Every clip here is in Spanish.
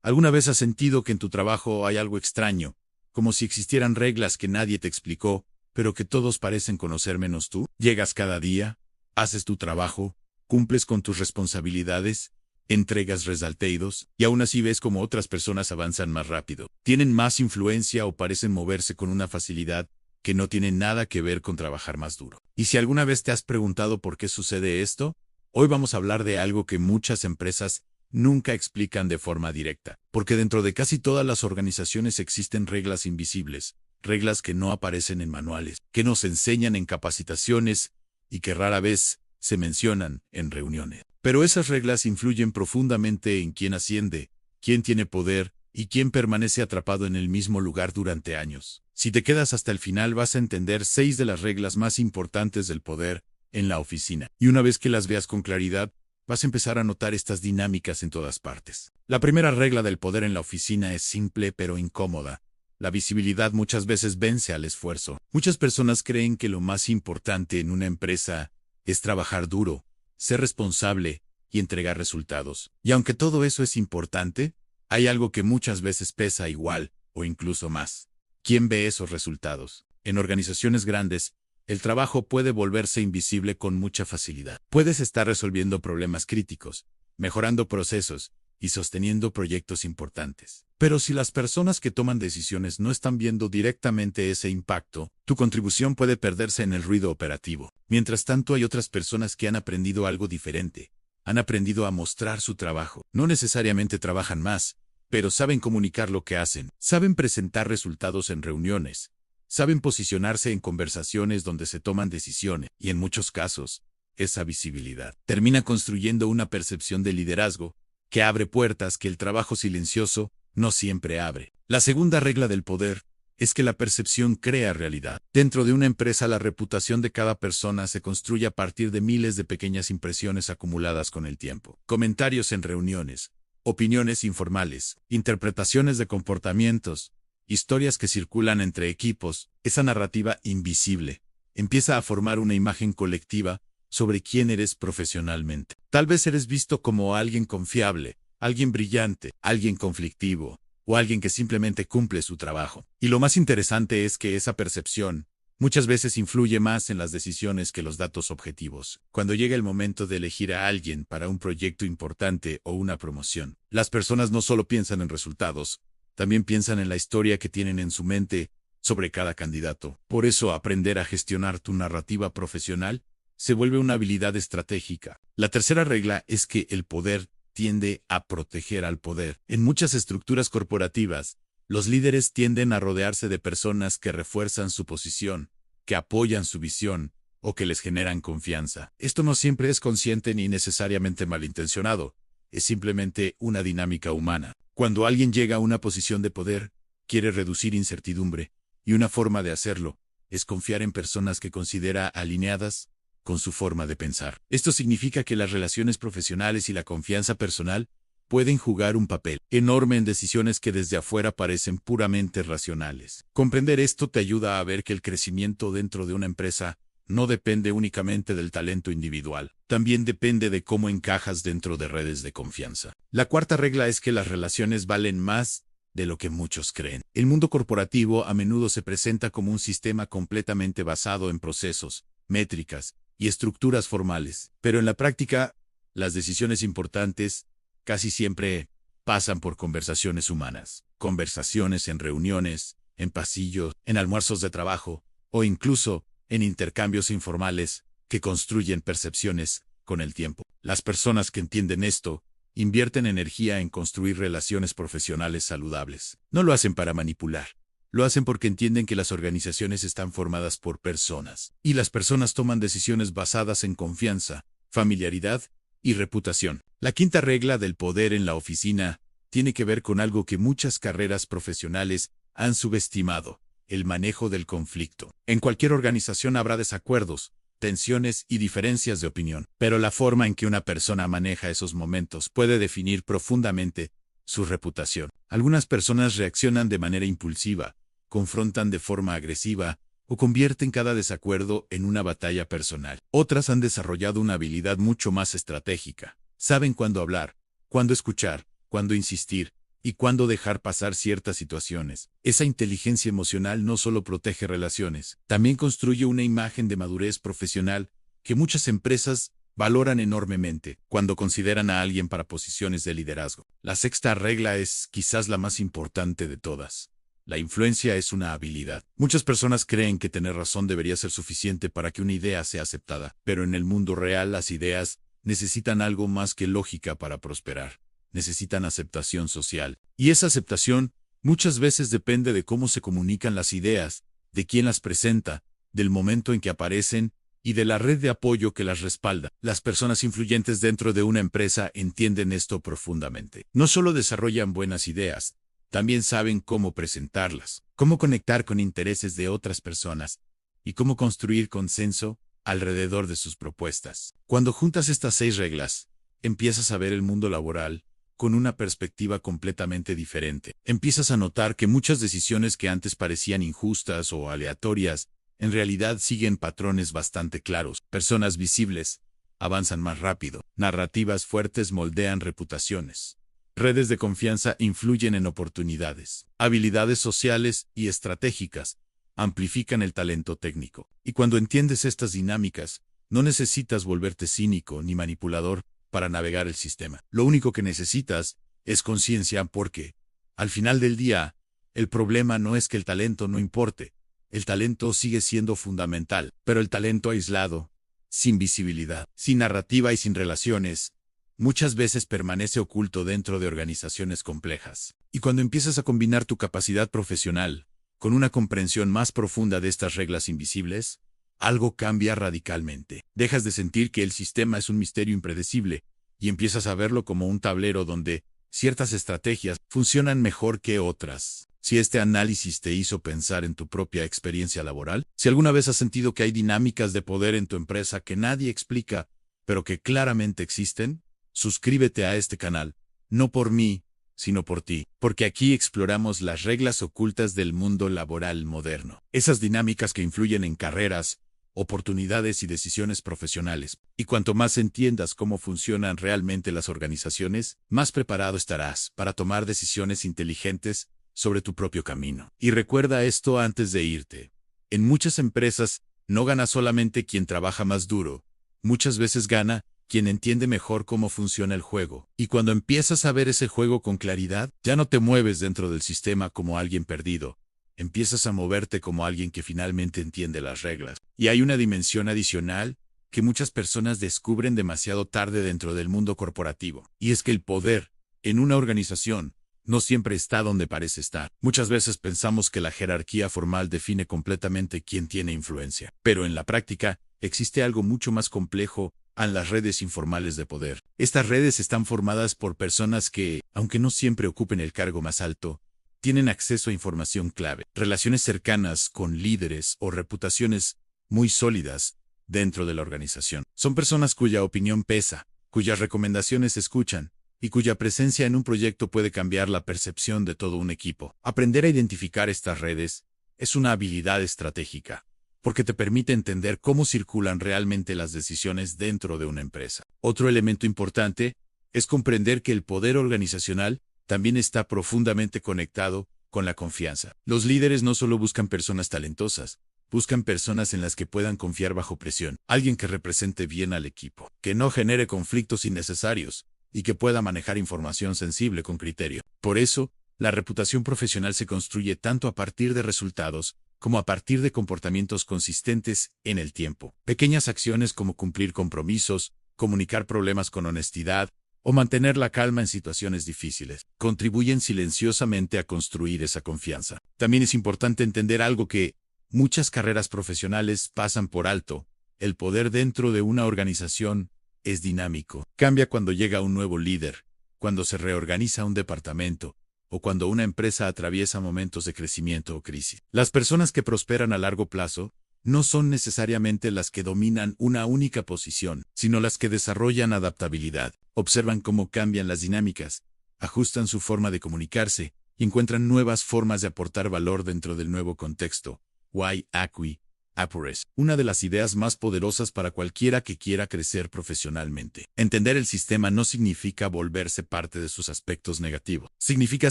¿Alguna vez has sentido que en tu trabajo hay algo extraño, como si existieran reglas que nadie te explicó, pero que todos parecen conocer menos tú? Llegas cada día, haces tu trabajo, cumples con tus responsabilidades, entregas resultados, y aún así ves como otras personas avanzan más rápido, tienen más influencia o parecen moverse con una facilidad que no tiene nada que ver con trabajar más duro. Y si alguna vez te has preguntado por qué sucede esto, hoy vamos a hablar de algo que muchas empresas nunca explican de forma directa, porque dentro de casi todas las organizaciones existen reglas invisibles, reglas que no aparecen en manuales, que nos enseñan en capacitaciones y que rara vez se mencionan en reuniones. Pero esas reglas influyen profundamente en quién asciende, quién tiene poder y quién permanece atrapado en el mismo lugar durante años. Si te quedas hasta el final vas a entender 6 de las reglas más importantes del poder en la oficina. Y una vez que las veas con claridad, vas a empezar a notar estas dinámicas en todas partes. La primera regla del poder en la oficina es simple pero incómoda. La visibilidad muchas veces vence al esfuerzo. Muchas personas creen que lo más importante en una empresa es trabajar duro, ser responsable y entregar resultados. Y aunque todo eso es importante, hay algo que muchas veces pesa igual o incluso más. ¿Quién ve esos resultados? En organizaciones grandes, el trabajo puede volverse invisible con mucha facilidad. Puedes estar resolviendo problemas críticos, mejorando procesos y sosteniendo proyectos importantes. Pero si las personas que toman decisiones no están viendo directamente ese impacto, tu contribución puede perderse en el ruido operativo. Mientras tanto, hay otras personas que han aprendido algo diferente. Han aprendido a mostrar su trabajo. No necesariamente trabajan más, pero saben comunicar lo que hacen. Saben presentar resultados en reuniones. Saben posicionarse en conversaciones donde se toman decisiones. Y en muchos casos, esa visibilidad termina construyendo una percepción de liderazgo que abre puertas que el trabajo silencioso no siempre abre. La segunda regla del poder es que la percepción crea realidad. Dentro de una empresa, la reputación de cada persona se construye a partir de miles de pequeñas impresiones acumuladas con el tiempo. Comentarios en reuniones, opiniones informales, interpretaciones de comportamientos, historias que circulan entre equipos. Esa narrativa invisible empieza a formar una imagen colectiva sobre quién eres profesionalmente. Tal vez eres visto como alguien confiable, alguien brillante, alguien conflictivo, o alguien que simplemente cumple su trabajo. Y lo más interesante es que esa percepción muchas veces influye más en las decisiones que los datos objetivos. Cuando llega el momento de elegir a alguien para un proyecto importante o una promoción, las personas no solo piensan en resultados, también piensan en la historia que tienen en su mente sobre cada candidato. Por eso, aprender a gestionar tu narrativa profesional se vuelve una habilidad estratégica. La tercera regla es que el poder tiende a proteger al poder. En muchas estructuras corporativas, los líderes tienden a rodearse de personas que refuerzan su posición, que apoyan su visión o que les generan confianza. Esto no siempre es consciente ni necesariamente malintencionado, es simplemente una dinámica humana. Cuando alguien llega a una posición de poder, quiere reducir incertidumbre, y una forma de hacerlo es confiar en personas que considera alineadas con su forma de pensar. Esto significa que las relaciones profesionales y la confianza personal pueden jugar un papel enorme en decisiones que desde afuera parecen puramente racionales. Comprender esto te ayuda a ver que el crecimiento dentro de una empresa no depende únicamente del talento individual, también depende de cómo encajas dentro de redes de confianza. La cuarta regla es que las relaciones valen más de lo que muchos creen. El mundo corporativo a menudo se presenta como un sistema completamente basado en procesos, métricas y estructuras formales, pero en la práctica, las decisiones importantes casi siempre pasan por conversaciones humanas, conversaciones en reuniones, en pasillos, en almuerzos de trabajo o incluso en intercambios informales que construyen percepciones con el tiempo. Las personas que entienden esto invierten energía en construir relaciones profesionales saludables. No lo hacen para manipular. Lo hacen porque entienden que las organizaciones están formadas por personas, y las personas toman decisiones basadas en confianza, familiaridad y reputación. La quinta regla del poder en la oficina tiene que ver con algo que muchas carreras profesionales han subestimado: el manejo del conflicto. En cualquier organización habrá desacuerdos, tensiones y diferencias de opinión, pero la forma en que una persona maneja esos momentos puede definir profundamente su reputación. Algunas personas reaccionan de manera impulsiva, confrontan de forma agresiva o convierten cada desacuerdo en una batalla personal. Otras han desarrollado una habilidad mucho más estratégica. Saben cuándo hablar, cuándo escuchar, cuándo insistir y cuándo dejar pasar ciertas situaciones. Esa inteligencia emocional no solo protege relaciones, también construye una imagen de madurez profesional que muchas empresas valoran enormemente cuando consideran a alguien para posiciones de liderazgo. La sexta regla es quizás la más importante de todas. La influencia es una habilidad. Muchas personas creen que tener razón debería ser suficiente para que una idea sea aceptada, pero en el mundo real las ideas necesitan algo más que lógica para prosperar. Necesitan aceptación social. Y esa aceptación muchas veces depende de cómo se comunican las ideas, de quién las presenta, del momento en que aparecen y de la red de apoyo que las respalda. Las personas influyentes dentro de una empresa entienden esto profundamente. No solo desarrollan buenas ideas, también saben cómo presentarlas, cómo conectar con intereses de otras personas y cómo construir consenso alrededor de sus propuestas. Cuando juntas estas 6 reglas, empiezas a ver el mundo laboral con una perspectiva completamente diferente. Empiezas a notar que muchas decisiones que antes parecían injustas o aleatorias, en realidad siguen patrones bastante claros. Personas visibles avanzan más rápido. Narrativas fuertes moldean reputaciones. Redes de confianza influyen en oportunidades. Habilidades sociales y estratégicas amplifican el talento técnico. Y cuando entiendes estas dinámicas, no necesitas volverte cínico ni manipulador para navegar el sistema. Lo único que necesitas es conciencia porque, al final del día, el problema no es que el talento no importe. El talento sigue siendo fundamental, pero el talento aislado, sin visibilidad, sin narrativa y sin relaciones, muchas veces permanece oculto dentro de organizaciones complejas. Y cuando empiezas a combinar tu capacidad profesional con una comprensión más profunda de estas reglas invisibles, algo cambia radicalmente. Dejas de sentir que el sistema es un misterio impredecible y empiezas a verlo como un tablero donde ciertas estrategias funcionan mejor que otras. Si este análisis te hizo pensar en tu propia experiencia laboral, si alguna vez has sentido que hay dinámicas de poder en tu empresa que nadie explica, pero que claramente existen, suscríbete a este canal, no por mí, sino por ti, porque aquí exploramos las reglas ocultas del mundo laboral moderno. Esas dinámicas que influyen en carreras, oportunidades y decisiones profesionales. Y cuanto más entiendas cómo funcionan realmente las organizaciones, más preparado estarás para tomar decisiones inteligentes sobre tu propio camino. Y recuerda esto antes de irte. En muchas empresas, no gana solamente quien trabaja más duro. Muchas veces gana quien entiende mejor cómo funciona el juego. Y cuando empiezas a ver ese juego con claridad, ya no te mueves dentro del sistema como alguien perdido. Empiezas a moverte como alguien que finalmente entiende las reglas. Y hay una dimensión adicional que muchas personas descubren demasiado tarde dentro del mundo corporativo. Y es que el poder en una organización no siempre está donde parece estar. Muchas veces pensamos que la jerarquía formal define completamente quién tiene influencia. Pero en la práctica, existe algo mucho más complejo en las redes informales de poder. Estas redes están formadas por personas que, aunque no siempre ocupen el cargo más alto, tienen acceso a información clave, relaciones cercanas con líderes o reputaciones muy sólidas dentro de la organización. Son personas cuya opinión pesa, cuyas recomendaciones se escuchan y cuya presencia en un proyecto puede cambiar la percepción de todo un equipo. Aprender a identificar estas redes es una habilidad estratégica, porque te permite entender cómo circulan realmente las decisiones dentro de una empresa. Otro elemento importante es comprender que el poder organizacional también está profundamente conectado con la confianza. Los líderes no solo buscan personas talentosas, buscan personas en las que puedan confiar bajo presión. Alguien que represente bien al equipo, que no genere conflictos innecesarios y que pueda manejar información sensible con criterio. Por eso, la reputación profesional se construye tanto a partir de resultados como a partir de comportamientos consistentes en el tiempo. Pequeñas acciones como cumplir compromisos, comunicar problemas con honestidad o mantener la calma en situaciones difíciles contribuyen silenciosamente a construir esa confianza. También es importante entender algo que muchas carreras profesionales pasan por alto. El poder dentro de una organización es dinámico. Cambia cuando llega un nuevo líder, cuando se reorganiza un departamento, o cuando una empresa atraviesa momentos de crecimiento o crisis. Las personas que prosperan a largo plazo no son necesariamente las que dominan una única posición, sino las que desarrollan adaptabilidad, observan cómo cambian las dinámicas, ajustan su forma de comunicarse y encuentran nuevas formas de aportar valor dentro del nuevo contexto. Why Acqui Apures, una de las ideas más poderosas para cualquiera que quiera crecer profesionalmente. Entender el sistema no significa volverse parte de sus aspectos negativos. Significa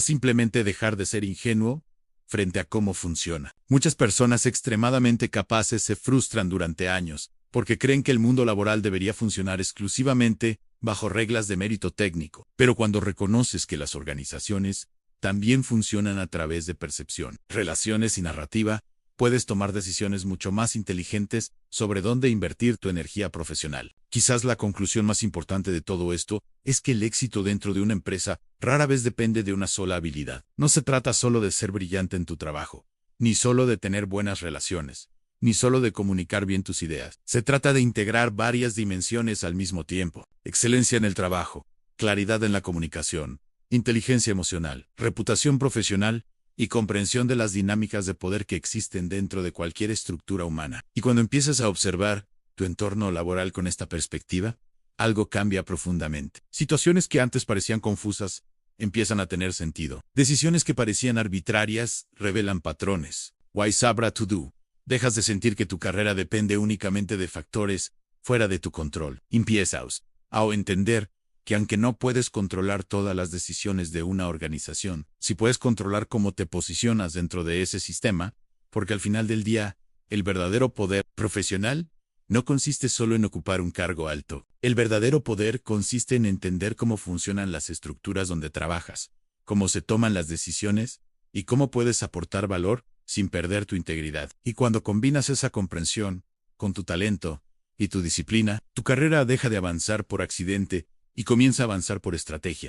simplemente dejar de ser ingenuo frente a cómo funciona. Muchas personas extremadamente capaces se frustran durante años porque creen que el mundo laboral debería funcionar exclusivamente bajo reglas de mérito técnico. Pero cuando reconoces que las organizaciones también funcionan a través de percepción, relaciones y narrativa, puedes tomar decisiones mucho más inteligentes sobre dónde invertir tu energía profesional. Quizás la conclusión más importante de todo esto es que el éxito dentro de una empresa rara vez depende de una sola habilidad. No se trata solo de ser brillante en tu trabajo, ni solo de tener buenas relaciones, ni solo de comunicar bien tus ideas. Se trata de integrar varias dimensiones al mismo tiempo. Excelencia en el trabajo, claridad en la comunicación, inteligencia emocional, reputación profesional y comprensión de las dinámicas de poder que existen dentro de cualquier estructura humana. Y cuando empiezas a observar tu entorno laboral con esta perspectiva, algo cambia profundamente. Situaciones que antes parecían confusas empiezan a tener sentido. Decisiones que parecían arbitrarias revelan patrones. Why sabra to do. Dejas de sentir que tu carrera depende únicamente de factores fuera de tu control. Empiezas a entender que aunque no puedes controlar todas las decisiones de una organización, sí puedes controlar cómo te posicionas dentro de ese sistema, porque al final del día, el verdadero poder profesional no consiste solo en ocupar un cargo alto. El verdadero poder consiste en entender cómo funcionan las estructuras donde trabajas, cómo se toman las decisiones y cómo puedes aportar valor sin perder tu integridad. Y cuando combinas esa comprensión con tu talento y tu disciplina, tu carrera deja de avanzar por accidente y comienza a avanzar por estrategia.